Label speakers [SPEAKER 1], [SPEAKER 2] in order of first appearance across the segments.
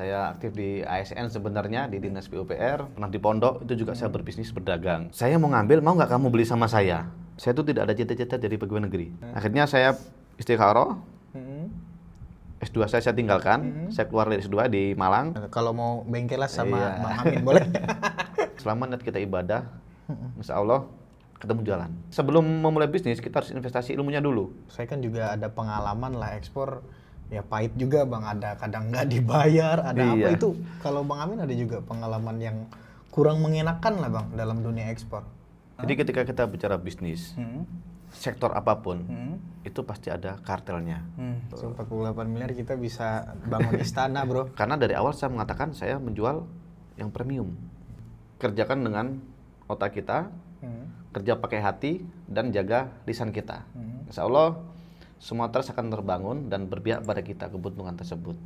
[SPEAKER 1] Saya aktif di ASN sebenarnya, di Dinas PUPR, pernah di pondok, itu juga saya berbisnis berdagang. Saya mau ngambil, mau nggak kamu beli sama saya? Saya tuh tidak ada cita-cita jadi pegawai negeri. Akhirnya saya istikharah, S2 saya tinggalkan, saya keluar dari S2 di Malang.
[SPEAKER 2] Kalau mau bengkelas sama
[SPEAKER 1] Iya.
[SPEAKER 2] Bang Amin boleh.
[SPEAKER 1] Selama niat kita ibadah, insya Allah ketemu jalan. Sebelum memulai bisnis, kita harus investasi ilmunya dulu.
[SPEAKER 2] Saya kan juga ada pengalaman lah ekspor, ya pahit juga Bang, ada kadang nggak dibayar, ada apa
[SPEAKER 1] Iya.
[SPEAKER 2] itu. Kalau Bang Amin ada juga pengalaman yang kurang mengenakan lah Bang dalam dunia ekspor.
[SPEAKER 1] Jadi ketika kita bicara bisnis, sektor apapun, itu pasti ada kartelnya.
[SPEAKER 2] 48 miliar kita bisa bangun istana bro.
[SPEAKER 1] Karena dari awal saya mengatakan saya menjual yang premium. Kerjakan dengan otak kita, kerja pakai hati, dan jaga lisan kita. Insya Allah semua trust akan terbangun dan berpihak pada kita keuntungan tersebut.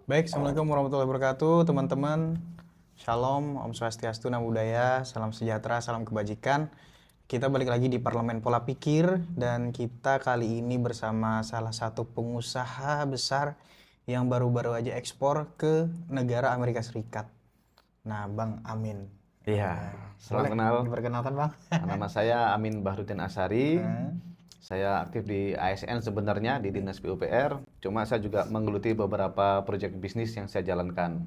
[SPEAKER 2] Baik, Assalamualaikum warahmatullahi wabarakatuh teman-teman. Shalom, Om Swastiastu, Namo Buddhaya, salam sejahtera, salam kebajikan. Kita balik lagi di Parlemen Pola Pikir dan kita kali ini bersama salah satu pengusaha besar yang baru-baru aja ekspor ke negara Amerika Serikat. Nah, Bang Amin.
[SPEAKER 1] Iya, salam
[SPEAKER 2] Boleh
[SPEAKER 1] kenal.
[SPEAKER 2] diperkenalkan Bang.
[SPEAKER 1] Nama saya Amin Bahruddin Ashari. Saya aktif di ASN sebenarnya, di Dinas PUPR. Cuma saya juga menggeluti beberapa proyek bisnis yang saya jalankan.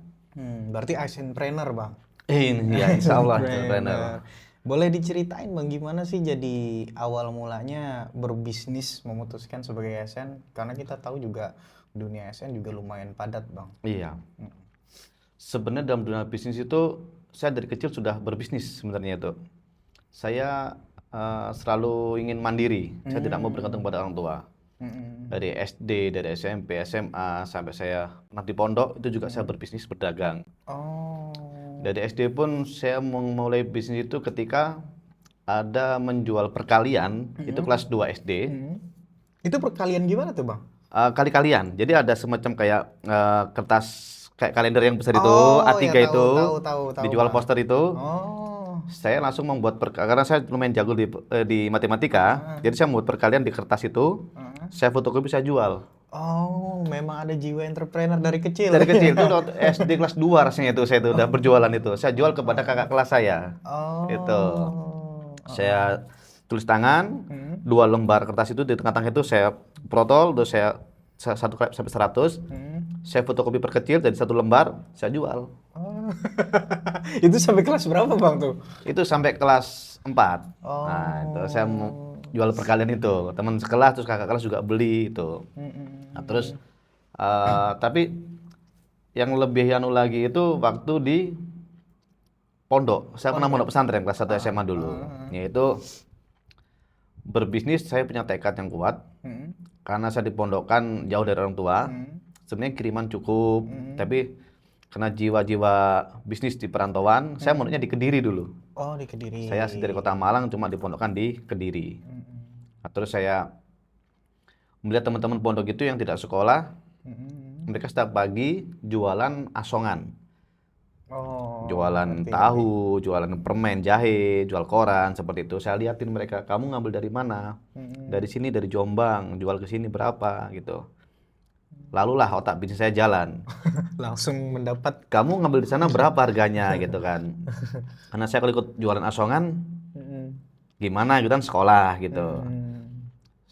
[SPEAKER 2] Berarti entrepreneur Bang.
[SPEAKER 1] Ya, insya Allah entrepreneur.
[SPEAKER 2] Boleh diceritain Bang gimana sih jadi awal mulanya berbisnis memutuskan sebagai ASN? Karena kita tahu juga dunia ASN juga lumayan padat Bang.
[SPEAKER 1] Iya. Sebenarnya dalam dunia bisnis itu, saya dari kecil sudah berbisnis sebenarnya itu. Saya selalu ingin mandiri. Saya tidak mau bergantung pada orang tua. Dari SD, dari SMP, SMA, sampai saya pernah di pondok, itu juga saya berbisnis berdagang.
[SPEAKER 2] Oh.
[SPEAKER 1] Dari SD pun saya memulai bisnis itu ketika ada menjual perkalian, itu kelas 2 SD.
[SPEAKER 2] Itu perkalian gimana tuh Bang?
[SPEAKER 1] Kali-kalian. Jadi ada semacam kayak kertas kayak kalender yang besar itu,
[SPEAKER 2] Oh,
[SPEAKER 1] A3
[SPEAKER 2] ya,
[SPEAKER 1] itu,
[SPEAKER 2] tahu,
[SPEAKER 1] dijual
[SPEAKER 2] Bang.
[SPEAKER 1] poster itu.
[SPEAKER 2] Oh.
[SPEAKER 1] Saya langsung membuat karena saya lumayan jago di matematika, jadi saya membuat perkalian di kertas itu, saya fotokopi, saya jual.
[SPEAKER 2] Oh, memang ada jiwa entrepreneur dari kecil.
[SPEAKER 1] Dari kecil itu waktu SD kelas 2 rasanya itu saya itu udah berjualan itu. Saya jual kepada kakak kelas saya.
[SPEAKER 2] Oh.
[SPEAKER 1] Itu. Saya tulis tangan, 2 lembar kertas itu di tengah-tengah itu saya protol, terus saya satu kali sampai 100. Saya fotokopi perkecil jadi 1 lembar, saya jual.
[SPEAKER 2] Oh. Itu sampai kelas berapa Bang tuh?
[SPEAKER 1] Itu sampai kelas 4.
[SPEAKER 2] Oh.
[SPEAKER 1] Nah, itu saya jual perkalian itu. Teman sekelas terus kakak kelas juga beli itu. Nah, terus tapi yang lebih lagi itu waktu di pondok. Saya pernah pondok pesantren kelas 1 SMA dulu. Yaitu berbisnis saya punya tekad yang kuat. Karena saya dipondokkan jauh dari orang tua. Sebenarnya kiriman cukup, tapi karena jiwa-jiwa bisnis di perantauan, saya mondoknya di Kediri dulu.
[SPEAKER 2] Oh, di Kediri.
[SPEAKER 1] Saya dari kota Malang, cuma dipondokkan di Kediri. Nah, terus saya melihat teman-teman pondok itu yang tidak sekolah, mereka setiap pagi jualan asongan.
[SPEAKER 2] Oh,
[SPEAKER 1] Jualan tahu, jualan permen, jahe, jual koran, seperti itu. Saya liatin mereka, kamu ngambil dari mana? Dari sini, dari Jombang, jual ke sini berapa gitu. Lalulah otak bisnis saya jalan.
[SPEAKER 2] langsung mendapat.
[SPEAKER 1] Kamu ngambil di sana berapa harganya gitu kan? Karena saya kalau ikut jualan asongan, gimana gitu kan sekolah gitu.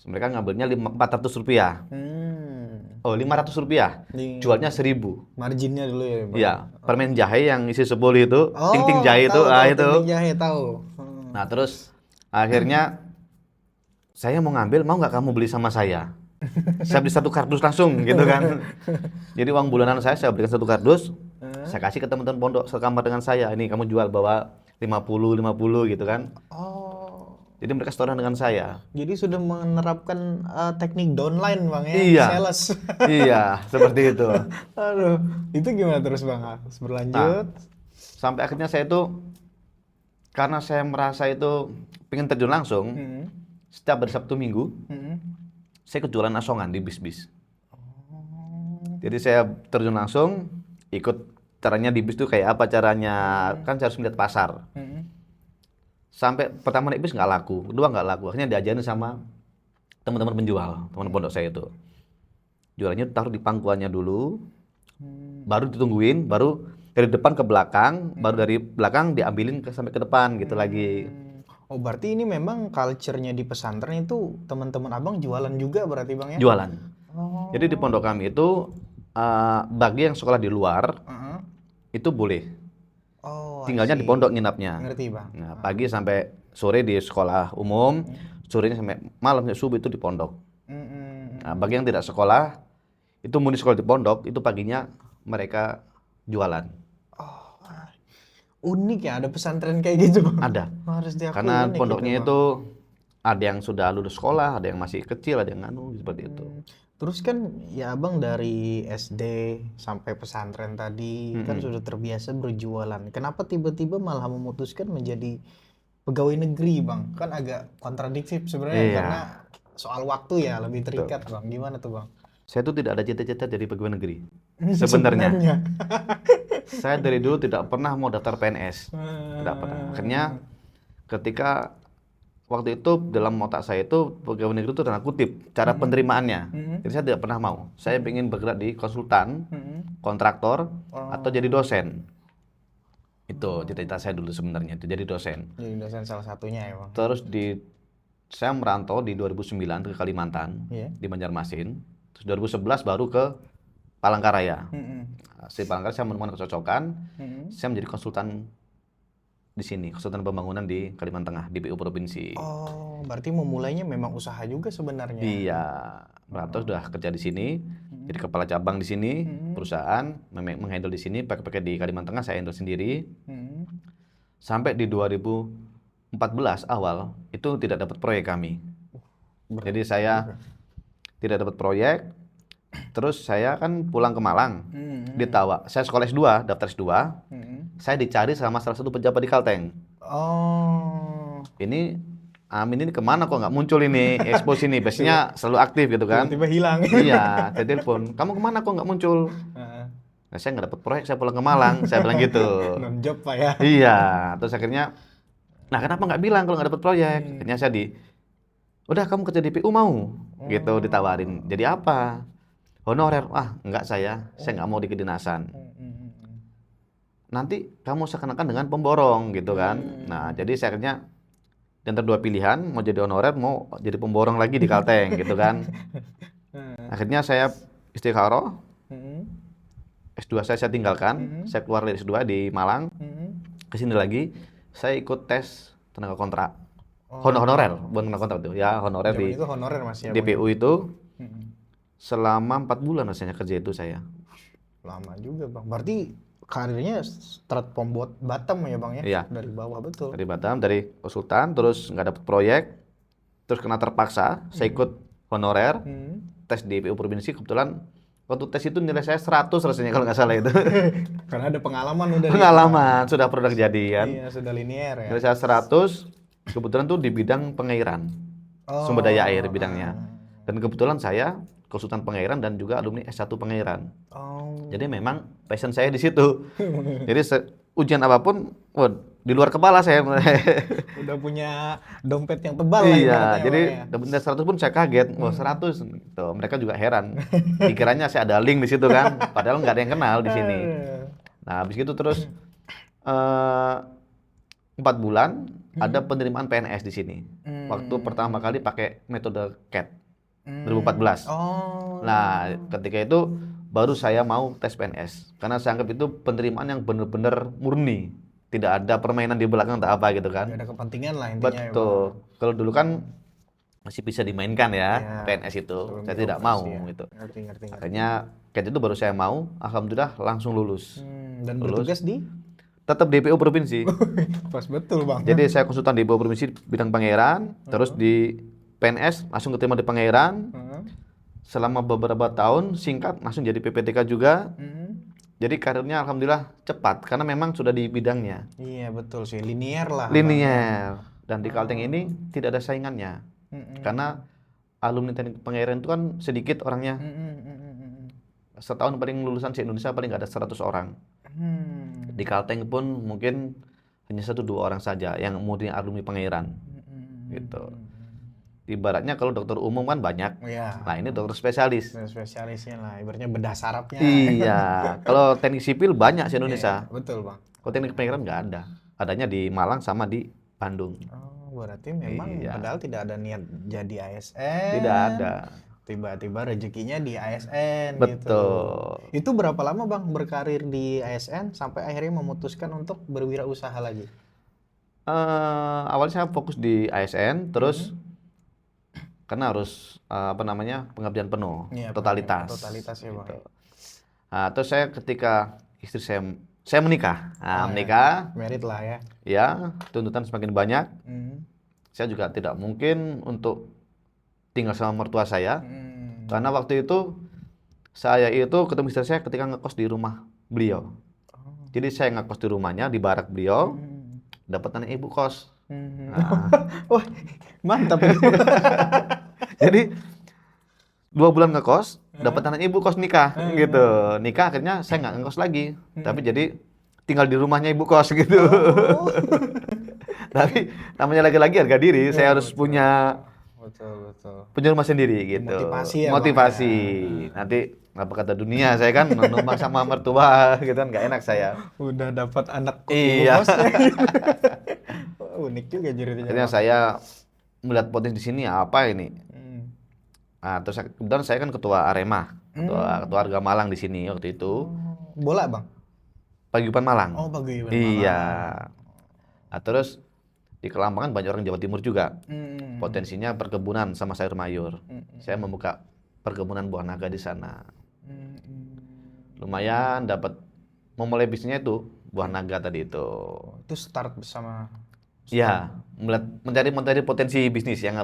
[SPEAKER 1] Mereka ngambilnya 400 rupiah. Oh, 500 rupiah. Jualnya 1000.
[SPEAKER 2] Marginnya dulu ya Bang?
[SPEAKER 1] Iya, permen jahe yang isi 10 itu,
[SPEAKER 2] Oh,
[SPEAKER 1] ting-ting jahe itu, itu.
[SPEAKER 2] ting-ting jahe tahu.
[SPEAKER 1] Nah, terus akhirnya saya mau ngambil, mau nggak kamu beli sama saya? Saya beli 1 kardus langsung gitu kan. Jadi uang bulanan saya berikan 1 kardus, saya kasih ke teman-teman pondok sekamar dengan saya. Ini kamu jual bawa 50 gitu kan.
[SPEAKER 2] Oh.
[SPEAKER 1] Jadi mereka setoran dengan saya.
[SPEAKER 2] Jadi sudah menerapkan teknik downline Bang ya,
[SPEAKER 1] Iya.
[SPEAKER 2] sales.
[SPEAKER 1] Iya, seperti itu.
[SPEAKER 2] Aduh, itu gimana terus Bang? Berlanjut.
[SPEAKER 1] Sampai akhirnya saya itu, karena saya merasa itu pengen terjun langsung, setiap hari Sabtu Minggu, saya kejualan asongan di bis-bis. Jadi saya terjun langsung, ikut caranya di bis itu kayak apa caranya, kan saya harus melihat pasar. Sampai pertama naik bis nggak laku, kedua nggak laku, akhirnya diajarin sama teman-teman penjual, teman pondok saya itu. Jualannya taruh di pangkuannya dulu, baru ditungguin, baru dari depan ke belakang, baru dari belakang diambilin sampai ke depan gitu lagi.
[SPEAKER 2] Oh, berarti ini memang culture-nya di pesantren itu teman-teman abang jualan juga berarti bang ya?
[SPEAKER 1] Jualan.
[SPEAKER 2] Oh.
[SPEAKER 1] Jadi di pondok kami itu bagi yang sekolah di luar
[SPEAKER 2] Heeh.
[SPEAKER 1] itu boleh.
[SPEAKER 2] Oh, I
[SPEAKER 1] Tinggalnya di
[SPEAKER 2] see.
[SPEAKER 1] pondok nginapnya.
[SPEAKER 2] Ngerti bang.
[SPEAKER 1] Nah, pagi sampai sore di sekolah umum, sorenya sampai malam sampai subuh itu di pondok. Nah, bagi yang tidak sekolah, itu murni sekolah di pondok, itu paginya mereka jualan.
[SPEAKER 2] Unik ya ada pesantren kayak gitu bang.
[SPEAKER 1] Ada.
[SPEAKER 2] Harus diakui
[SPEAKER 1] Karena
[SPEAKER 2] unik
[SPEAKER 1] pondoknya
[SPEAKER 2] gitu, Bang.
[SPEAKER 1] itu ada yang sudah lulus sekolah, ada yang masih kecil, ada yang seperti itu.
[SPEAKER 2] Terus kan ya abang dari SD sampai pesantren tadi kan sudah terbiasa berjualan. Kenapa tiba-tiba malah memutuskan menjadi pegawai negeri bang? Kan agak kontradiktif sebenarnya
[SPEAKER 1] Iya.
[SPEAKER 2] karena soal waktu ya lebih terikat bang. Gimana tuh bang?
[SPEAKER 1] Saya tuh tidak ada cita-cita jadi pegawai negeri. Sebenarnya. Saya dari dulu tidak pernah mau daftar PNS. Tidak pernah. Akhirnya ketika waktu itu dalam otak saya itu pegawai negeri itu tanda kutip cara penerimaannya. Jadi saya tidak pernah mau. Saya ingin bergerak di konsultan, kontraktor, atau jadi dosen. Itu cita-cita saya dulu sebenarnya itu jadi dosen.
[SPEAKER 2] Jadi dosen salah satunya ya bang.
[SPEAKER 1] Terus saya merantau di 2009 ke Kalimantan,
[SPEAKER 2] Iya.
[SPEAKER 1] di Banjarmasin. Terus 2011 baru ke Palangkaraya. Di Palangkaraya saya menemukan kecocokan. Saya menjadi konsultan di sini, konsultan pembangunan di Kalimantan Tengah, di PU Provinsi.
[SPEAKER 2] Oh, berarti memulainya memang usaha juga sebenarnya.
[SPEAKER 1] Iya, merantau sudah kerja di sini, jadi kepala cabang di sini, perusahaan, menghandle di sini, pakai di Kalimantan Tengah saya handle sendiri. Sampai di 2014 awal, itu tidak dapat proyek kami. Jadi saya tidak dapat proyek, terus saya kan pulang ke Malang, saya sekolah S2, daftar S2, saya dicari sama salah satu pejabat di Kalteng.
[SPEAKER 2] Oh,
[SPEAKER 1] Ini Amin ini kemana kok nggak muncul ini expose ini, biasanya selalu aktif gitu kan.
[SPEAKER 2] tiba-tiba hilang.
[SPEAKER 1] Iya, saya telepon, kamu kemana kok nggak muncul? Nah, saya nggak dapat proyek, saya pulang ke Malang, saya bilang gitu.
[SPEAKER 2] Non job pak ya.
[SPEAKER 1] Iya, terus akhirnya, nah kenapa nggak bilang kalau nggak dapat proyek? Akhirnya saya udah kamu kerja di PU mau? Gitu ditawarin. Jadi apa? Honorer. Wah, enggak saya nggak mau di kedinasan. Nanti kamu seakan-akan dengan pemborong gitu kan. Nah, jadi saya akhirnya di antara dua pilihan, mau jadi honorer, mau jadi pemborong lagi di Kalteng gitu kan. Akhirnya saya istikharah, S2 saya tinggalkan, saya keluar dari S2 di Malang, ke sini lagi, saya ikut tes tenaga kontrak. Honorer, bukan tenaga kontrak tuh, ya honorer
[SPEAKER 2] Zaman
[SPEAKER 1] di
[SPEAKER 2] itu honorer masih ya,
[SPEAKER 1] di
[SPEAKER 2] Bang?
[SPEAKER 1] PU itu. Selama 4 bulan rasanya kerja itu saya.
[SPEAKER 2] Lama juga bang. Berarti karirnya start from bottom ya bang ya?
[SPEAKER 1] Iya.
[SPEAKER 2] Dari bawah betul.
[SPEAKER 1] Dari Batam, dari konsultan, terus nggak dapat proyek, terus kena terpaksa, saya ikut honorer, tes di PU Provinsi, kebetulan waktu tes itu nilai saya 100 rasanya kalau nggak salah itu.
[SPEAKER 2] Karena ada pengalaman udah.
[SPEAKER 1] Pengalaman, sudah pernah kejadian.
[SPEAKER 2] Iya sudah linear ya.
[SPEAKER 1] Nilai saya 100, kebetulan tuh di bidang pengairan, sumber daya air bidangnya. Dan kebetulan saya konsultan pengairan dan juga alumni S1 pengairan.
[SPEAKER 2] Oh.
[SPEAKER 1] Jadi memang passion saya di situ. Jadi ujian apapun, di luar kepala saya.
[SPEAKER 2] Udah punya dompet yang tebal lah
[SPEAKER 1] Iya,
[SPEAKER 2] ibaratnya,
[SPEAKER 1] jadi
[SPEAKER 2] Bang, ya.
[SPEAKER 1] dapat 100 pun saya kaget. Wah, 100. Gitu. Mereka juga heran. Pikirannya saya ada link di situ kan, padahal nggak ada yang kenal di sini. Nah, habis itu terus 4 bulan ada penerimaan PNS di sini. Waktu pertama kali pakai metode CAT 2014.
[SPEAKER 2] Oh.
[SPEAKER 1] Nah, ketika itu baru saya mau tes PNS karena saya anggap itu penerimaan yang benar-benar murni, tidak ada permainan di belakang tak apa gitu kan.
[SPEAKER 2] Nggak ada kepentingan lah intinya ya, Bang.
[SPEAKER 1] Betul. Kalau dulu kan masih bisa dimainkan ya,
[SPEAKER 2] Iya.
[SPEAKER 1] PNS itu.
[SPEAKER 2] Sebelum
[SPEAKER 1] Saya tidak
[SPEAKER 2] dioperasi
[SPEAKER 1] mau
[SPEAKER 2] ya.
[SPEAKER 1] gitu.
[SPEAKER 2] Ngerti.
[SPEAKER 1] Akhirnya CAT itu baru saya mau, alhamdulillah langsung lulus.
[SPEAKER 2] Dan bertugas di?
[SPEAKER 1] Tetap di PU Provinsi.
[SPEAKER 2] Pas betul bang.
[SPEAKER 1] Jadi saya konsultan di PU Provinsi bidang pengairan, terus di PNS langsung keterima di pengairan. Selama beberapa tahun singkat langsung jadi PPTK juga. Jadi karirnya alhamdulillah cepat karena memang sudah di bidangnya.
[SPEAKER 2] Iya betul sih, linear lah.
[SPEAKER 1] Linear. Dan di Kalteng ini tidak ada saingannya. Karena alumni teknik pengairan itu kan sedikit orangnya. setahun paling lulusan se Indonesia paling nggak ada 100 orang. Di Kalteng pun mungkin hanya 1-2 orang saja yang murni alumni Pangeran gitu. Ibaratnya kalau dokter umum kan banyak,
[SPEAKER 2] Iya.
[SPEAKER 1] nah ini dokter spesialis.
[SPEAKER 2] Spesialisnya lah, ibaratnya bedah sarafnya.
[SPEAKER 1] Iya, kalau teknik sipil banyak se
[SPEAKER 2] Iya,
[SPEAKER 1] Indonesia.
[SPEAKER 2] betul bang.
[SPEAKER 1] Kalau teknik Pangeran nggak ada, adanya di Malang sama di Bandung.
[SPEAKER 2] Oh, berarti memang
[SPEAKER 1] Iya.
[SPEAKER 2] padahal tidak ada niat jadi ASN.
[SPEAKER 1] Tidak ada.
[SPEAKER 2] Tiba-tiba rezekinya di ASN gitu.
[SPEAKER 1] Betul.
[SPEAKER 2] Itu berapa lama bang berkarir di ASN sampai akhirnya memutuskan untuk berwirausaha lagi?
[SPEAKER 1] Awalnya saya fokus di ASN, terus karena harus pengabdian penuh,
[SPEAKER 2] Iya,
[SPEAKER 1] totalitas.
[SPEAKER 2] totalitas ya bang.
[SPEAKER 1] Gitu. Nah, terus saya ketika istri saya menikah,
[SPEAKER 2] Oh,
[SPEAKER 1] menikah,
[SPEAKER 2] Merit lah ya.
[SPEAKER 1] ya tuntutan semakin banyak.
[SPEAKER 2] Hmm.
[SPEAKER 1] Saya juga tidak mungkin untuk tinggal sama mertua saya, karena waktu itu saya itu ketemu istri saya ketika ngekos di rumah beliau. Jadi saya ngekos di rumahnya, di barak beliau, dapat tanah ibu kos. Nah,
[SPEAKER 2] Wah, mantap.
[SPEAKER 1] jadi 2 bulan ngekos, dapat tanah ibu kos nikah, gitu. Nikah akhirnya saya nggak ngekos lagi, tapi jadi tinggal di rumahnya ibu kos gitu. Tapi namanya lagi-lagi harga diri, saya harus punya rumah sendiri gitu.
[SPEAKER 2] Motivasi ya, Bang,
[SPEAKER 1] Motivasi. Nanti apa kata dunia saya kan numpang sama mertua gitu kan nggak enak saya.
[SPEAKER 2] Udah dapat anak
[SPEAKER 1] Iya.
[SPEAKER 2] bosnya. Unik juga ceritanya.
[SPEAKER 1] Akhirnya saya melihat potensi di sini apa ini. Nah, terus kemudian saya kan ketua Arema, ketua Arga Malang di sini waktu itu.
[SPEAKER 2] Bola bang?
[SPEAKER 1] Paguyuban Malang.
[SPEAKER 2] Oh, Paguyuban
[SPEAKER 1] Iya. Nah, terus di Kelampangan banyak orang Jawa Timur juga. Potensinya perkebunan sama sayur mayur. Saya membuka perkebunan buah naga di sana. Lumayan dapat memulai bisnisnya itu buah naga tadi itu.
[SPEAKER 2] Itu start bersama.
[SPEAKER 1] Iya, mencari potensi bisnis yang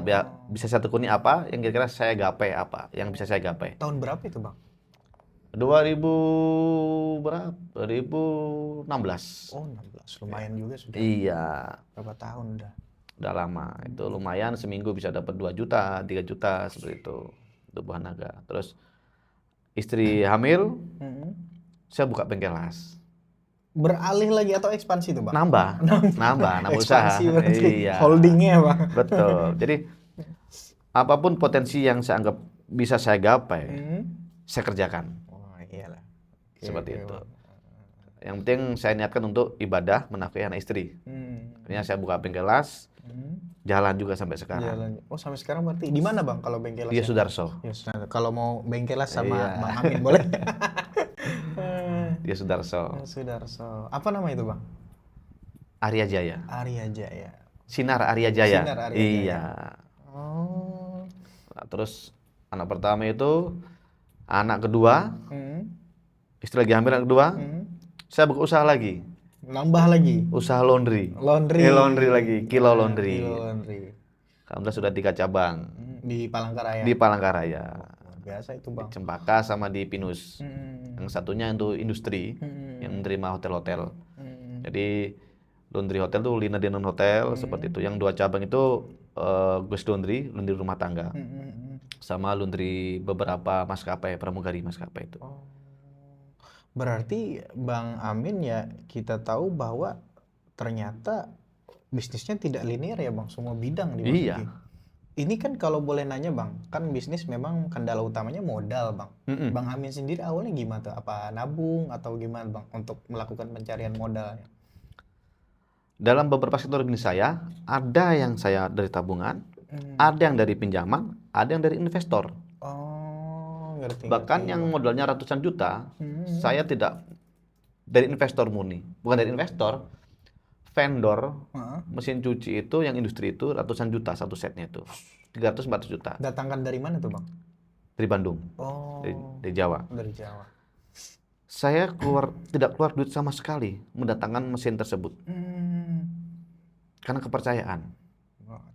[SPEAKER 1] bisa saya tekuni apa, yang kira-kira saya gapai apa, yang bisa saya gapai.
[SPEAKER 2] Tahun berapa itu bang?
[SPEAKER 1] 2016.
[SPEAKER 2] Oh 16, lumayan juga sudah.
[SPEAKER 1] Iya.
[SPEAKER 2] Berapa tahun udah?
[SPEAKER 1] Udah lama. Itu lumayan seminggu bisa dapat 2 juta, 3 juta seperti itu. Itu buah naga. Terus istri hamil, saya buka bengkel las.
[SPEAKER 2] Beralih lagi atau ekspansi tuh bang?
[SPEAKER 1] Nambah usaha.
[SPEAKER 2] Ekspansi berarti.
[SPEAKER 1] Iya.
[SPEAKER 2] Holdingnya bang.
[SPEAKER 1] Betul. Jadi apapun potensi yang saya anggap bisa saya gapai, saya kerjakan.
[SPEAKER 2] Oh iyalah.
[SPEAKER 1] Seperti itu. Yang penting saya niatkan untuk ibadah menafkahi anak istri. Akhirnya saya buka bengkel las, jalan juga sampai sekarang.
[SPEAKER 2] Jalan. Oh sampai sekarang berarti di mana bang kalau bengkel las?
[SPEAKER 1] Dia Sudarso.
[SPEAKER 2] Yes. Nah, kalau mau bengkel las sama
[SPEAKER 1] Iya.
[SPEAKER 2] Bang Amin boleh?
[SPEAKER 1] Dia Sudarso.
[SPEAKER 2] Sudarso. Apa nama itu bang?
[SPEAKER 1] Arya Jaya.
[SPEAKER 2] Arya Jaya.
[SPEAKER 1] Sinar Arya Jaya.
[SPEAKER 2] Sinar Arya
[SPEAKER 1] Iya.
[SPEAKER 2] Jaya. Oh.
[SPEAKER 1] Nah, terus anak pertama itu, anak kedua, istri lagi hamil anak kedua, saya buka usaha lagi.
[SPEAKER 2] Nambah lagi.
[SPEAKER 1] Usaha laundry.
[SPEAKER 2] Laundry.
[SPEAKER 1] Laundry lagi, Kilo Laundry.
[SPEAKER 2] Kilo Laundry.
[SPEAKER 1] Alhamdulillah sudah 3 cabang
[SPEAKER 2] Di Palangkaraya.
[SPEAKER 1] di Palangkaraya.
[SPEAKER 2] Luar biasa itu bang.
[SPEAKER 1] Di Cempaka sama di Pinus. Yang satunya untuk industri yang menerima hotel-hotel. Jadi laundry hotel tuh Lina Denon Hotel seperti itu. Yang 2 cabang itu Guest Laundry rumah tangga. Sama laundry beberapa maskapai, pramugari maskapai itu.
[SPEAKER 2] Oh. Berarti Bang Amin ya kita tahu bahwa ternyata bisnisnya tidak linear ya bang, semua bidang dimasuki.
[SPEAKER 1] Iya.
[SPEAKER 2] Ini kan kalau boleh nanya bang, kan bisnis memang kendala utamanya modal bang. Bang Amin sendiri awalnya gimana tuh? Apa nabung atau gimana bang untuk melakukan pencarian modalnya?
[SPEAKER 1] Dalam beberapa sektor bisnis saya, ada yang saya dari tabungan, ada yang dari pinjaman, ada yang dari investor.
[SPEAKER 2] Oh, ngerti.
[SPEAKER 1] Bahkan yang modalnya ratusan juta, saya tidak dari investor murni. Bukan dari investor, vendor mesin cuci itu, yang industri itu ratusan juta satu setnya itu. 300-400 juta.
[SPEAKER 2] Datangkan dari mana tuh bang?
[SPEAKER 1] Dari Bandung,
[SPEAKER 2] Oh,
[SPEAKER 1] dari Jawa.
[SPEAKER 2] dari Jawa.
[SPEAKER 1] Saya tidak keluar duit sama sekali mendatangkan mesin tersebut. Karena kepercayaan,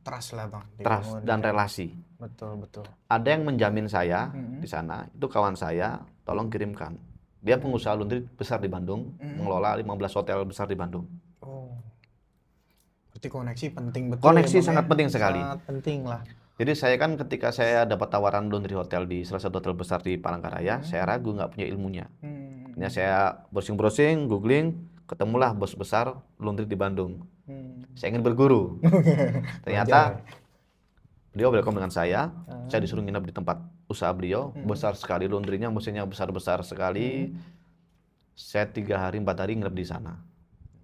[SPEAKER 2] Trust lah bang.
[SPEAKER 1] trust,
[SPEAKER 2] dibangun
[SPEAKER 1] dan
[SPEAKER 2] ya.
[SPEAKER 1] relasi.
[SPEAKER 2] Betul betul.
[SPEAKER 1] Ada yang menjamin saya di sana, itu kawan saya, tolong kirimkan. Dia pengusaha laundry besar di Bandung, mengelola 15 hotel besar di Bandung.
[SPEAKER 2] Oh, berarti koneksi penting betul.
[SPEAKER 1] Koneksi
[SPEAKER 2] ya, Bang,
[SPEAKER 1] sangat
[SPEAKER 2] ya?
[SPEAKER 1] penting sekali.
[SPEAKER 2] Sangat penting lah.
[SPEAKER 1] Jadi saya kan ketika saya dapat tawaran laundry hotel di salah satu hotel besar di Palangkaraya, saya ragu nggak punya ilmunya. Akhirnya saya browsing-browsing, googling, ketemulah bos besar laundry di Bandung. Saya ingin berguru. Ternyata beliau welcome dengan saya disuruh nginep di tempat usaha beliau, besar sekali laundrynya, mesinnya besar-besar sekali. Saya 3 hari 4 hari nginep di sana.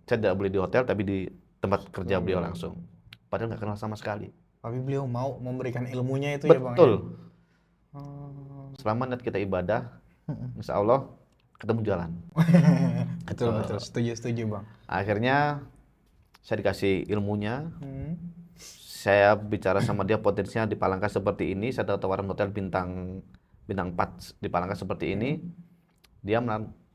[SPEAKER 1] Saya tidak boleh di hotel, tapi di tempat kerja beliau langsung. Padahal nggak kenal sama sekali.
[SPEAKER 2] Tapi beliau mau memberikan ilmunya itu ya Bang?
[SPEAKER 1] Betul. Selama niat kita ibadah, insya Allah ketemu jalan.
[SPEAKER 2] Betul, setuju Bang.
[SPEAKER 1] Akhirnya saya dikasih ilmunya. Saya bicara sama dia potensinya di Palangka seperti ini. Saya dapat tawaran hotel bintang 4 di Palangka seperti ini. Dia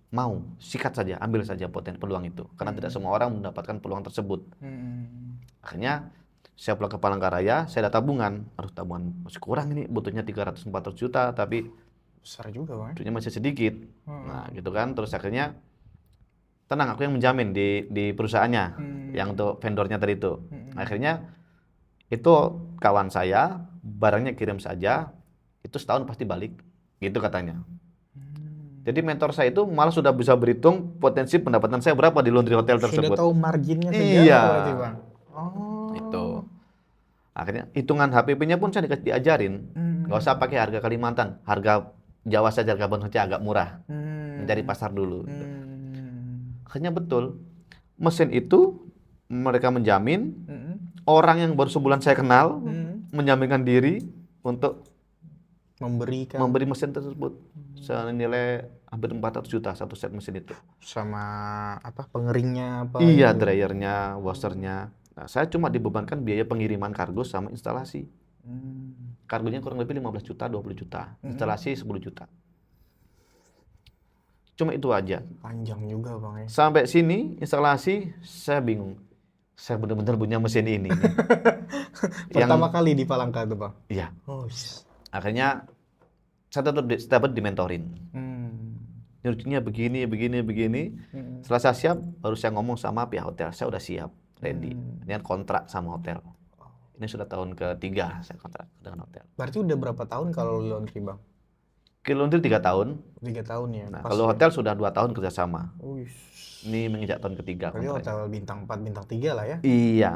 [SPEAKER 1] mau sikat saja, ambil saja peluang itu. Karena tidak semua orang mendapatkan peluang tersebut. Akhirnya saya pulang ke Palangkaraya, saya ada tabungan. Aduh, tabungan masih kurang ini, butuhnya 300-400 juta, tapi
[SPEAKER 2] besar juga Bang.
[SPEAKER 1] duitnya masih sedikit. Nah, gitu kan. Terus akhirnya tenang, aku yang menjamin di perusahaannya, yang untuk vendornya tadi itu. Akhirnya itu kawan saya, barangnya kirim saja, itu setahun pasti balik, gitu katanya. Jadi mentor saya itu malah sudah bisa berhitung potensi pendapatan saya berapa di laundry hotel tersebut.
[SPEAKER 2] Sudah tahu marginnya segala berarti Bang.
[SPEAKER 1] Itu. Akhirnya hitungan HPP-nya pun saya diajarin. Nggak usah pakai harga Kalimantan, harga Jawa saja, harga Bandung saja agak murah. Mencari pasar dulu. Akhirnya betul. Mesin itu mereka menjamin, orang yang baru sebulan saya kenal menjaminkan diri untuk memberi mesin tersebut senilai hampir 400 juta satu set mesin itu.
[SPEAKER 2] Sama apa pengeringnya apa?
[SPEAKER 1] Iya, dryernya, washernya. Nah, saya cuma dibebankan biaya pengiriman kargo sama instalasi. Kargonya kurang lebih 15 juta, 20 juta. Instalasi 10 juta. Cuma itu aja.
[SPEAKER 2] Panjang juga Bang ya.
[SPEAKER 1] Sampai sini instalasi saya bingung. Saya benar-benar punya mesin ini.
[SPEAKER 2] Pertama kali di Palangka itu Bang?
[SPEAKER 1] Iya.
[SPEAKER 2] Oh,
[SPEAKER 1] akhirnya saya dapat dimentorin. Nyuruhnya begini. Setelah saya siap, baru saya ngomong sama pihak hotel. Saya udah siap, ready. Dengan kontrak sama hotel. Ini sudah tahun ketiga saya kontrak dengan hotel.
[SPEAKER 2] Berarti udah berapa tahun kalau laundry Bang?
[SPEAKER 1] Kalau laundry 3 tahun.
[SPEAKER 2] 3 tahun ya?
[SPEAKER 1] Nah, kalau hotel sudah 2 tahun kerjasama.
[SPEAKER 2] Uish.
[SPEAKER 1] Ini menginjak tahun ketiga.
[SPEAKER 2] Berarti hotel bintang 4, bintang 3 lah ya?
[SPEAKER 1] Iya.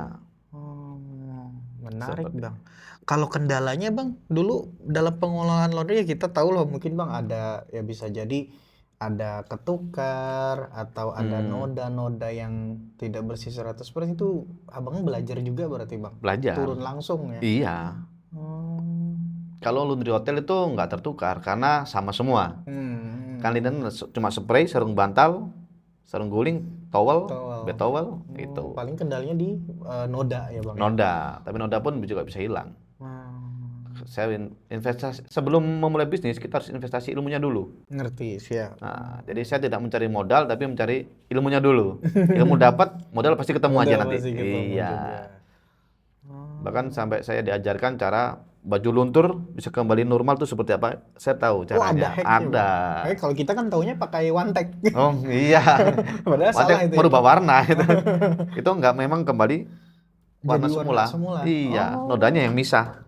[SPEAKER 2] Menarik Bang. Kalau kendalanya Bang, dulu dalam pengelolaan laundry ya kita tahu loh mungkin Bang ada ya bisa jadi ada ketukar atau ada noda-noda yang tidak bersih 100% itu Abang belajar juga berarti Bang?
[SPEAKER 1] Belajar.
[SPEAKER 2] Turun langsung ya?
[SPEAKER 1] Iya. Kalau laundry hotel itu nggak tertukar karena sama semua. Kan linen cuma spray, sarung bantal, sarung guling, towel, bed towel, itu.
[SPEAKER 2] Paling kendalanya di noda ya Bang?
[SPEAKER 1] Noda, tapi noda pun juga bisa hilang. Saya investasi sebelum memulai bisnis kita harus investasi ilmunya dulu.
[SPEAKER 2] Ngerti, siap.
[SPEAKER 1] Nah, jadi saya tidak mencari modal tapi mencari ilmunya dulu. Ilmu dapat, modal pasti ketemu aja nanti. Iya. Bahkan sampai saya diajarkan cara baju luntur bisa kembali normal tuh seperti apa. Saya tahu caranya. Ada.
[SPEAKER 2] Kalau kita kan taunya pakai one take.
[SPEAKER 1] Oh iya.
[SPEAKER 2] Padahal salah itu.
[SPEAKER 1] Merubah warna itu. Itu enggak memang kembali warna
[SPEAKER 2] semula.
[SPEAKER 1] Iya, nodanya yang misah.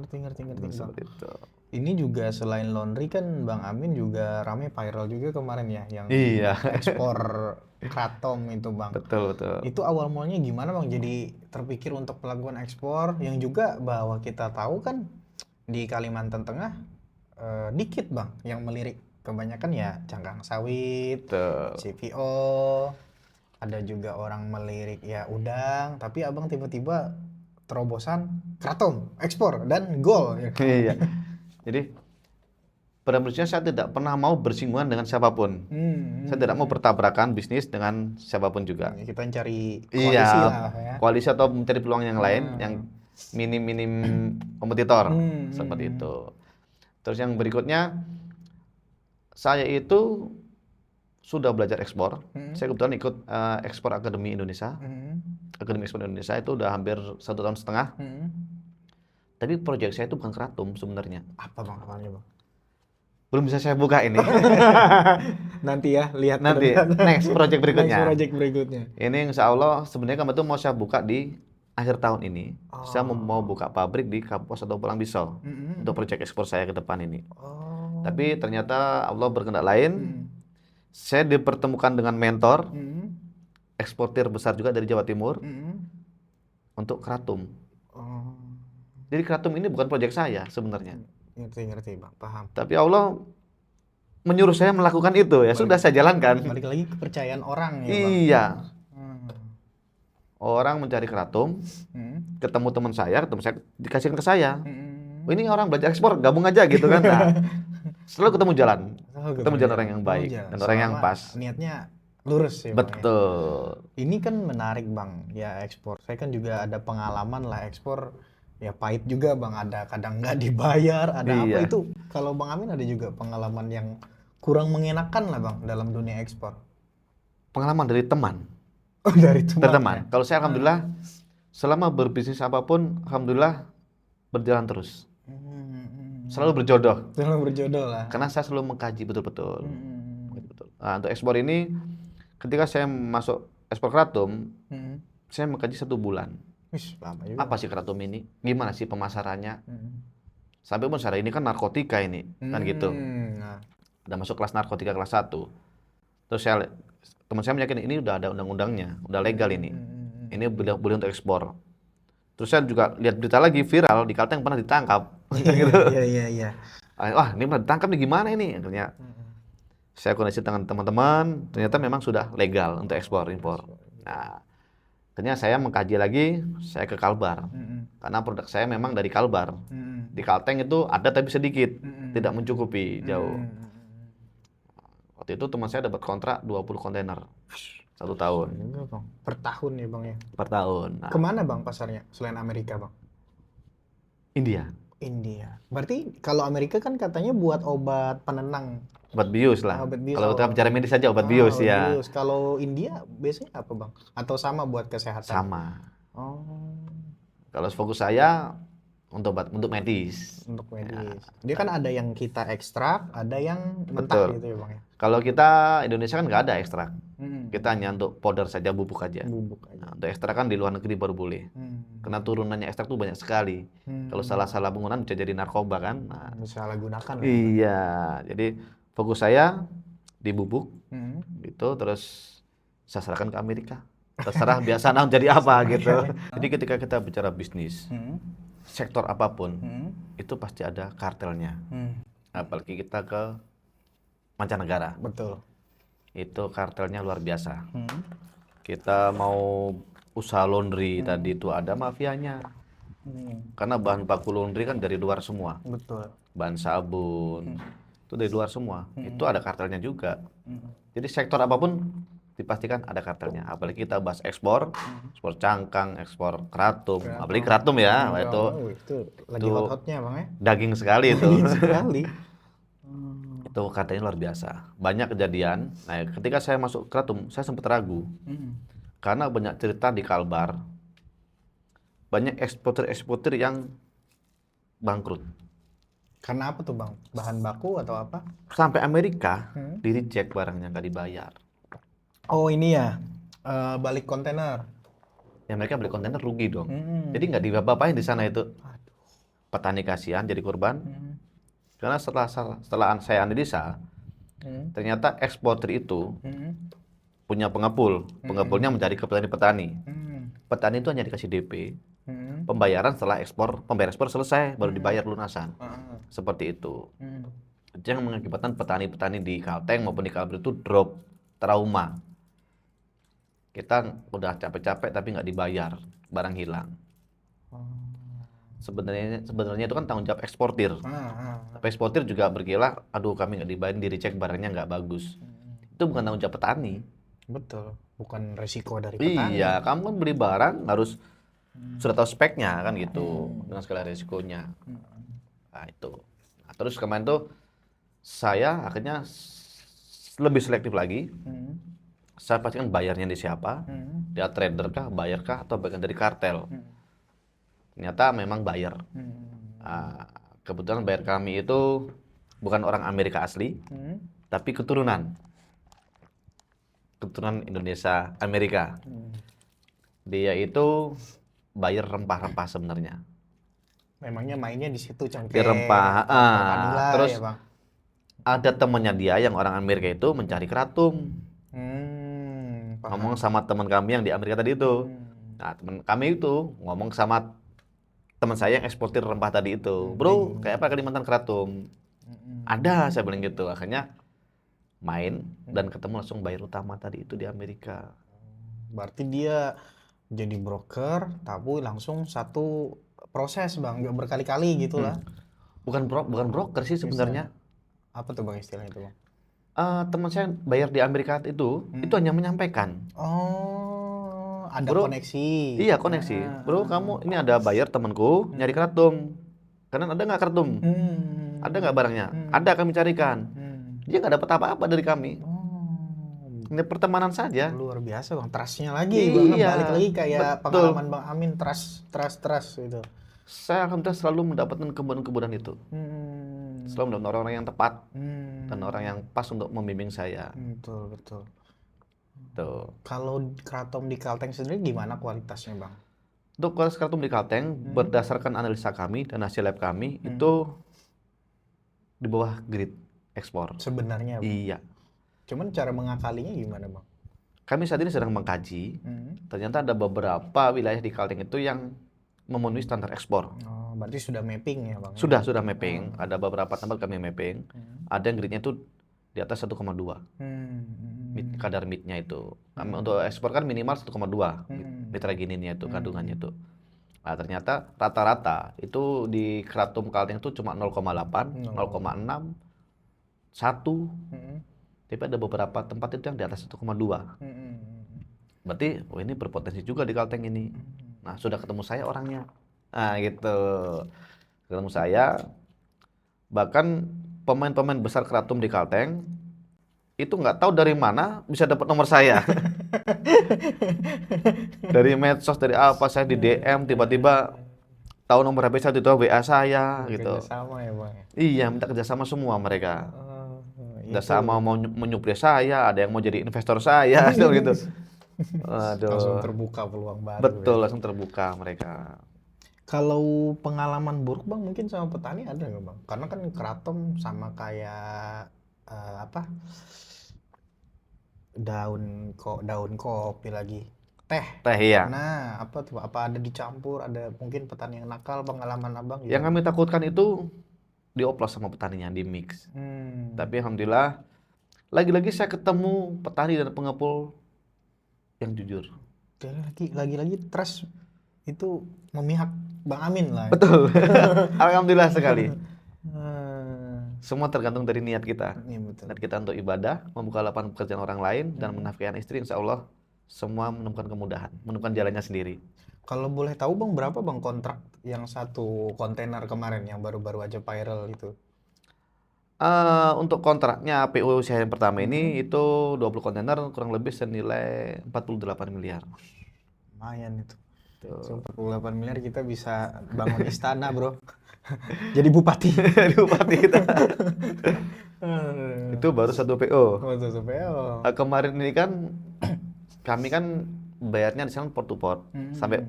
[SPEAKER 2] Ngerti Bang.
[SPEAKER 1] Seperti itu.
[SPEAKER 2] Ini juga selain laundry kan Bang Amin juga rame viral juga kemarin ya yang ekspor kratom itu Bang.
[SPEAKER 1] Betul.
[SPEAKER 2] Itu awal mulanya gimana Bang jadi terpikir untuk melakukan ekspor yang juga bahwa kita tahu kan di Kalimantan Tengah dikit Bang yang melirik, kebanyakan ya cangkang sawit, CPO, ada juga orang melirik ya udang, tapi Abang tiba-tiba terobosan kratom, ekspor, dan gol.
[SPEAKER 1] Iya. Jadi pada prinsipnya saya tidak pernah mau bersinggungan dengan siapapun. Saya tidak mau bertabrakan bisnis dengan siapapun juga.
[SPEAKER 2] Kita cari koalisi lah ya.
[SPEAKER 1] Koalisi atau mencari peluang yang lain yang minim kompetitor seperti itu. Terus yang berikutnya saya itu sudah belajar ekspor. Saya kebetulan ikut ekspor Akademi Indonesia. Akademi Ekspor Indonesia itu udah hampir 1,5 tahun. Tapi proyek saya itu bukan kratom sebenarnya.
[SPEAKER 2] Apa Bang namanya Bang?
[SPEAKER 1] Belum bisa saya buka ini.
[SPEAKER 2] Nanti ya, lihat
[SPEAKER 1] nanti. Next project berikutnya.
[SPEAKER 2] Next project berikutnya.
[SPEAKER 1] Ini insya Allah sebenarnya kami itu mau saya buka di akhir tahun ini saya mau buka pabrik di Kapuas atau Pulang Pisau untuk proyek ekspor saya ke depan ini.
[SPEAKER 2] Oh.
[SPEAKER 1] Tapi ternyata Allah berkehendak lain. Saya dipertemukan dengan mentor eksportir besar juga dari Jawa Timur untuk keratum.
[SPEAKER 2] Oh.
[SPEAKER 1] Jadi keratum ini bukan proyek saya sebenarnya.
[SPEAKER 2] Ngerti Bang, paham.
[SPEAKER 1] Tapi Allah menyuruh saya melakukan itu, ya sudah saya jalankan.
[SPEAKER 2] Balik lagi kepercayaan orang ya Bang.
[SPEAKER 1] Iya. Orang mencari keratum, ketemu teman saya dikasihkan ke saya. Oh, ini orang belajar ekspor, gabung aja gitu kan. Nah, selalu ketemu jalan. Ketemu jalan orang yang baik dan orang yang pas.
[SPEAKER 2] Niatnya lurus ya Bang.
[SPEAKER 1] Betul.
[SPEAKER 2] Ini kan menarik Bang, ya ekspor. Saya kan juga ada pengalaman lah ekspor. Ya pahit juga Bang, ada kadang nggak dibayar, ada apa itu. Kalau Bang Amin ada juga pengalaman yang kurang mengenakan lah Bang dalam dunia ekspor.
[SPEAKER 1] Pengalaman dari teman.
[SPEAKER 2] Oh, dari teman.
[SPEAKER 1] Ya? Kalau saya alhamdulillah selama berbisnis apapun alhamdulillah berjalan terus. Selalu berjodoh.
[SPEAKER 2] Selalu berjodoh lah.
[SPEAKER 1] Karena saya selalu mengkaji betul-betul. Nah, untuk ekspor ini ketika saya masuk ekspor keratum, saya mengkaji 1 bulan.
[SPEAKER 2] Lama juga.
[SPEAKER 1] Apa sih keratum ini? Gimana sih pemasarannya? Sampai pun saya ini kan narkotika ini, kan gitu.
[SPEAKER 2] Nah.
[SPEAKER 1] Udah masuk kelas narkotika kelas 1. Terus teman saya meyakinkan ini udah ada undang-undangnya, udah legal ini. Ini boleh untuk ekspor. Terus saya juga lihat berita lagi viral di Kalteng pernah ditangkap.
[SPEAKER 2] Iya.
[SPEAKER 1] Wah, ini pernah ditangkap nih, gimana ini? Akhirnya saya koneksi dengan teman-teman, ternyata memang sudah legal untuk ekspor impor. Nah, akhirnya saya mengkaji lagi, saya ke Kalbar. Karena produk saya memang dari Kalbar. Di Kalteng itu ada tapi sedikit, tidak mencukupi, jauh. Waktu itu teman saya dapat kontrak 20 kontainer 1 tahun.
[SPEAKER 2] Juga Bang. Per tahun ya Bang ya?
[SPEAKER 1] Per tahun. Nah,
[SPEAKER 2] kemana Bang pasarnya selain Amerika Bang?
[SPEAKER 1] India.
[SPEAKER 2] Berarti kalau Amerika kan katanya buat obat penenang.
[SPEAKER 1] Obat bius lah.
[SPEAKER 2] Obat bius.
[SPEAKER 1] Kalau kita bicara medis saja obat bius ya.
[SPEAKER 2] Kalau India biasanya apa Bang? Atau sama buat kesehatan?
[SPEAKER 1] Sama.
[SPEAKER 2] Oh.
[SPEAKER 1] Kalau fokus saya untuk medis.
[SPEAKER 2] Untuk medis. Dia kan ada yang kita ekstrak, ada yang mentah.
[SPEAKER 1] Betul.
[SPEAKER 2] Gitu ya Bang ya.
[SPEAKER 1] Kalau kita Indonesia kan nggak ada ekstrak. Kita hanya untuk powder saja, bubuk aja. Nah, untuk ekstrak kan di luar negeri baru boleh. Karena turunannya ekstrak tuh banyak sekali. Kalau salah-salah penggunaan bisa jadi narkoba kan. Nah,
[SPEAKER 2] salah gunakan.
[SPEAKER 1] Iya. Jadi fokus saya di bubuk gitu, terus saya serahkan ke Amerika. Terserah biasa nah jadi apa gitu. Jadi ketika kita bicara bisnis, sektor apapun itu pasti ada kartelnya. Apalagi kita ke mancanegara.
[SPEAKER 2] Betul.
[SPEAKER 1] Itu kartelnya luar biasa. Kita mau usaha laundry tadi itu ada mafianya. Karena bahan baku laundry kan dari luar semua.
[SPEAKER 2] Betul.
[SPEAKER 1] Bahan sabun itu dari luar semua. Itu ada kartelnya juga. Jadi sektor apapun dipastikan ada kartelnya. Apalagi kita bahas ekspor, ekspor cangkang, ekspor keratum. Apalagi keratum ya, itu
[SPEAKER 2] lagi hot-hotnya Bang ya.
[SPEAKER 1] Daging sekali itu.
[SPEAKER 2] Sekali.
[SPEAKER 1] Itu kartelnya luar biasa. Banyak kejadian. Nah, ketika saya masuk keratum, saya sempat ragu. Karena banyak cerita di Kalbar. Banyak eksportir yang bangkrut.
[SPEAKER 2] Karena apa tuh Bang? Bahan baku atau apa?
[SPEAKER 1] Sampai Amerika, di-reject barangnya, nggak dibayar.
[SPEAKER 2] Oh ini ya, balik kontainer.
[SPEAKER 1] Ya mereka beli kontainer rugi dong. Jadi nggak diapa-apain di sana itu. Petani kasihan jadi korban. Karena setelah saya analisa, ternyata eksportir itu punya pengepul. Pengepulnya mencari ke petani-petani. Petani itu hanya dikasih DP. Pembayaran setelah pembayaran ekspor selesai, baru dibayar lunasan. Seperti itu. Itu yang mengakibatkan petani-petani di Kalteng maupun di Kalbar itu drop, trauma. Kita udah capek-capek tapi nggak dibayar, barang hilang. Sebenarnya itu kan tanggung jawab eksportir. Tapi eksportir juga berkilah, aduh kami nggak dibayar, di-recheck barangnya nggak bagus. Itu bukan tanggung jawab petani.
[SPEAKER 2] Betul, bukan resiko dari petani.
[SPEAKER 1] Iya, kamu kan beli barang harus sudah tahu speknya kan gitu, dengan segala resikonya. Nah itu. Nah, terus kemarin tuh saya akhirnya lebih selektif lagi. Saya pastikan bayarnya di siapa, dia trader kah, bayar kah, atau bagian dari kartel. Ternyata memang bayar. Kebetulan bayar kami itu bukan orang Amerika asli, tapi keturunan Indonesia Amerika. Dia itu buyer rempah-rempah sebenarnya.
[SPEAKER 2] Memangnya mainnya di situ
[SPEAKER 1] Di
[SPEAKER 2] cengkeh,
[SPEAKER 1] rempah,
[SPEAKER 2] vanila
[SPEAKER 1] terus
[SPEAKER 2] ya bang.
[SPEAKER 1] ada temannya dia yang orang Amerika itu mencari keratum. Ngomong
[SPEAKER 2] Paham.
[SPEAKER 1] sama teman kami yang di Amerika tadi itu. Nah, teman kami itu ngomong sama teman saya yang eksportir rempah tadi itu. Bro, kayak apa Kalimantan keratum? Ada, saya bilang gitu. Akhirnya main dan ketemu langsung buyer utama tadi itu di Amerika.
[SPEAKER 2] Berarti dia jadi broker, tapi langsung satu proses bang, nggak berkali-kali gitu lah.
[SPEAKER 1] Bukan broker sih sebenarnya.
[SPEAKER 2] Apa tuh bang istilahnya itu bang?
[SPEAKER 1] Teman saya bayar di Amerika itu hanya menyampaikan.
[SPEAKER 2] Oh, ada
[SPEAKER 1] Bro,
[SPEAKER 2] koneksi.
[SPEAKER 1] iya koneksi. Bro, kamu ini ada buyer temanku nyari keratum. Kalian ada nggak keratum? Ada nggak barangnya? Ada, kami carikan. Dia nggak dapat apa-apa dari kami. Ini pertemanan saja.
[SPEAKER 2] Luar biasa bang, trustnya lagi bang,
[SPEAKER 1] Iya,
[SPEAKER 2] balik lagi kayak
[SPEAKER 1] betul.
[SPEAKER 2] pengalaman bang Amin, trust gitu.
[SPEAKER 1] Saya alhamdulillah selalu mendapatkan kemudahan-kemudahan itu. Selalu mendapatkan orang-orang yang tepat dan orang yang pas untuk membimbing saya.
[SPEAKER 2] Betul.
[SPEAKER 1] Tuh.
[SPEAKER 2] Kalau keraton di Kalteng sendiri gimana kualitasnya bang?
[SPEAKER 1] Untuk kualitas keratum di Kalteng, berdasarkan analisa kami dan hasil lab kami, itu di bawah grade ekspor.
[SPEAKER 2] Sebenarnya bang.
[SPEAKER 1] Iya.
[SPEAKER 2] Cuman cara mengakalinya gimana bang?
[SPEAKER 1] Kami saat ini sedang mengkaji. Ternyata ada beberapa wilayah di Kalteng itu yang memenuhi standar ekspor.
[SPEAKER 2] Oh, berarti sudah mapping ya bang?
[SPEAKER 1] Sudah mapping. Ada beberapa tempat kami mapping. Ada yang grade-nya itu di atas 1,2. Kadar meat-nya itu. Untuk ekspor kan minimal 1,2 nitrogeninnya itu, kandungannya itu. Nah, ternyata rata-rata itu di keratum Kalteng itu cuma 0,8, 0,6, 1. Tapi ada beberapa tempat itu yang di atas 1,2. Berarti, ini berpotensi juga di Kalteng ini. Nah, sudah ketemu saya orangnya. Nah, gitu. Ketemu saya. Bahkan pemain-pemain besar keratum di Kalteng itu nggak tahu dari mana bisa dapat nomor saya. Dari medsos, dari apa, saya di DM tiba-tiba tahu nomor HP saya, itu WA saya gitu.
[SPEAKER 2] Sama ya bang?
[SPEAKER 1] Iya, minta kerjasama semua mereka. Kerjasama mau menyuplai saya, ada yang mau jadi investor saya, gitu. Aduh.
[SPEAKER 2] Langsung terbuka peluang baru.
[SPEAKER 1] Betul, langsung terbuka mereka.
[SPEAKER 2] Kalau pengalaman buruk bang mungkin sama petani ada nggak bang? Karena kan keraton sama kayak daun kopi lagi, teh.
[SPEAKER 1] Iya.
[SPEAKER 2] Nah, apa tuh? Apa ada dicampur? Ada mungkin petani yang nakal, pengalaman abang?
[SPEAKER 1] Yang kami takutkan itu dioplos sama petaninya, di mix. Tapi alhamdulillah, lagi-lagi saya ketemu petani dan pengepul yang jujur.
[SPEAKER 2] Lagi-lagi trust itu memihak Bang Amin lah.
[SPEAKER 1] Betul. Alhamdulillah sekali. Semua tergantung dari niat kita.
[SPEAKER 2] Iya, betul.
[SPEAKER 1] Niat kita untuk ibadah, membuka lapangan pekerjaan orang lain, dan menafkahi istri, insya Allah semua menemukan kemudahan, menemukan jalannya sendiri.
[SPEAKER 2] Kalau boleh tahu bang, berapa bang kontrak yang satu kontainer kemarin yang baru-baru aja viral itu?
[SPEAKER 1] Untuk kontraknya PO saya yang pertama ini itu 20 kontainer kurang lebih senilai 48 miliar.
[SPEAKER 2] Lumayan itu. 48 miliar kita bisa bangun istana bro. Jadi bupati.
[SPEAKER 1] Jadi bupati kita. Itu baru satu PO.
[SPEAKER 2] Satu PO.
[SPEAKER 1] Kemarin ini kan kami kan bayarnya di sana port to port sampai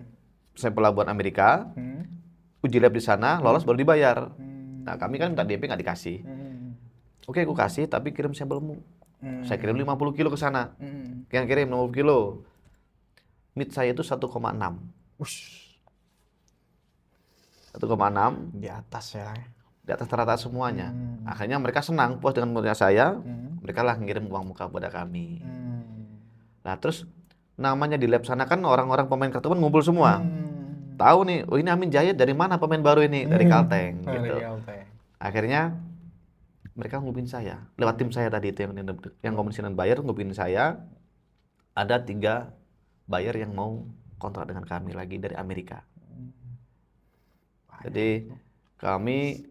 [SPEAKER 1] pelabuhan Amerika. Uji lab di sana, lolos baru dibayar. Nah, kami kan minta DP nggak dikasih. Oke, aku kasih, tapi kirim sampelmu. Saya kirim 50 kilo ke sana. Yang kirim 50 kilo. Meat saya itu 1,6. 1,6.
[SPEAKER 2] Di atas ya.
[SPEAKER 1] Di atas rata semuanya. Akhirnya mereka senang, puas dengan mulia saya. Mereka lah ngirim uang muka pada kami. Nah, terus namanya di lab sana kan orang-orang pemain kartuan ngumpul semua. Tahu nih, oh ini Amin Jayat dari mana pemain baru ini? Dari Kalteng gitu. Akhirnya mereka ngubungin saya lewat tim saya tadi itu yang komunikasi dengan buyer, ngubungin saya. Ada 3 buyer yang mau kontrak dengan kami lagi dari Amerika. Jadi kami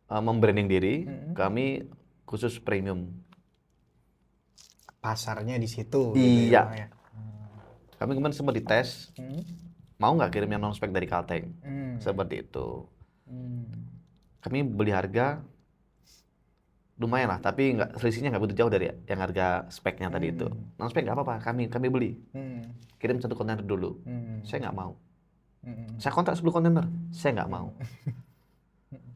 [SPEAKER 1] membranding diri, kami khusus premium.
[SPEAKER 2] Pasarnya di situ.
[SPEAKER 1] Iya.
[SPEAKER 2] Gitu ya.
[SPEAKER 1] Kami kemarin sempat dites, mau nggak kirim yang non spek dari Kalteng, seperti itu. Kami beli harga lumayan lah, tapi selisihnya nggak begitu jauh dari yang harga speknya tadi itu. Non spek nggak apa-apa, kami beli. Kirim 1 kontainer dulu. Saya nggak mau. Saya kontrak 10 kontainer, saya nggak mau.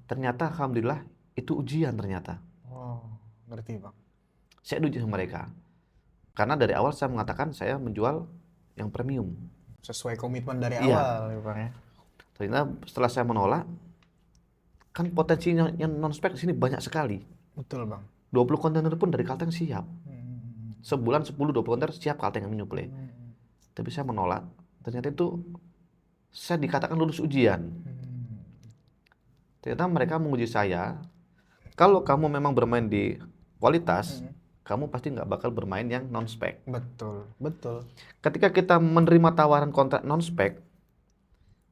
[SPEAKER 1] Ternyata alhamdulillah itu ujian ternyata.
[SPEAKER 2] Oh, ngerti Bang.
[SPEAKER 1] Saya uji sama mereka. Karena dari awal saya mengatakan saya menjual yang premium.
[SPEAKER 2] Sesuai komitmen dari
[SPEAKER 1] Iya.
[SPEAKER 2] awal ya Bang ya.
[SPEAKER 1] Ternyata setelah saya menolak, kan potensinya yang non-spec di sini banyak sekali.
[SPEAKER 2] Betul Bang.
[SPEAKER 1] 20 kontainer pun dari Kalteng siap. Sebulan 10-20 kontainer siap Kalteng yang menyuplai. Tapi saya menolak. Ternyata itu saya dikatakan lulus ujian. Ternyata mereka menguji saya. Kalau kamu memang bermain di kualitas, kamu pasti nggak bakal bermain yang non-spec.
[SPEAKER 2] Betul, betul.
[SPEAKER 1] Ketika kita menerima tawaran kontrak non-spec,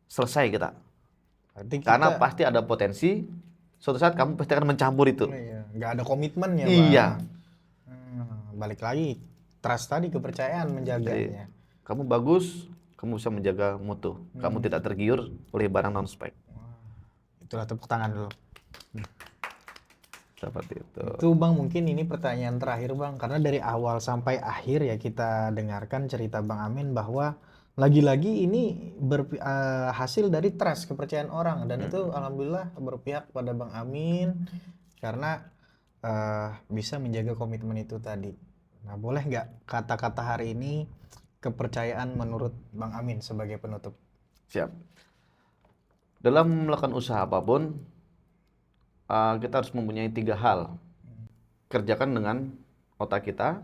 [SPEAKER 1] selesai kita.
[SPEAKER 2] Berarti kita,
[SPEAKER 1] Karena pasti ada potensi, suatu saat kamu pasti akan mencampur itu.
[SPEAKER 2] iya, nggak ada komitmennya Bang.
[SPEAKER 1] Iya.
[SPEAKER 2] Balik lagi, trust tadi, kepercayaan menjaganya.
[SPEAKER 1] Kamu bagus, kamu bisa menjaga mutu. Kamu tidak tergiur oleh barang non-spec.
[SPEAKER 2] Itulah tepuk tangan dulu.
[SPEAKER 1] Seperti itu.
[SPEAKER 2] Itu Bang, mungkin ini pertanyaan terakhir Bang, karena dari awal sampai akhir ya kita dengarkan cerita Bang Amin bahwa lagi-lagi ini hasil dari trust, kepercayaan orang, dan itu alhamdulillah berpihak pada Bang Amin karena bisa menjaga komitmen itu tadi. Nah, boleh nggak kata-kata hari ini kepercayaan menurut Bang Amin sebagai penutup?
[SPEAKER 1] Siap. Dalam melakukan usaha apapun, kita harus mempunyai 3 hal. Kerjakan dengan otak kita,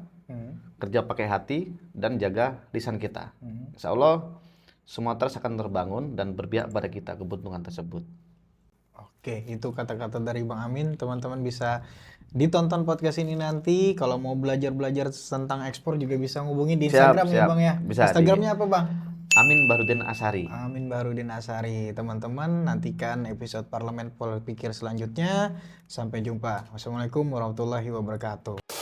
[SPEAKER 1] kerja pakai hati, dan jaga lisan kita. Insya Allah, semua trust akan terbangun dan berpihak pada kita keuntungan tersebut.
[SPEAKER 2] Oke, itu kata-kata dari Bang Amin. Teman-teman bisa ditonton podcast ini nanti. Kalau mau belajar-belajar tentang ekspor juga bisa ngubungi di Instagram ya Bang ya.
[SPEAKER 1] Bisa
[SPEAKER 2] Instagramnya apa Bang?
[SPEAKER 1] Amin Bahrudin Asari.
[SPEAKER 2] Amin Bahrudin Asari. Teman-teman nantikan episode Parlemen Pola Pikir selanjutnya. Sampai jumpa. Wassalamualaikum warahmatullahi wabarakatuh.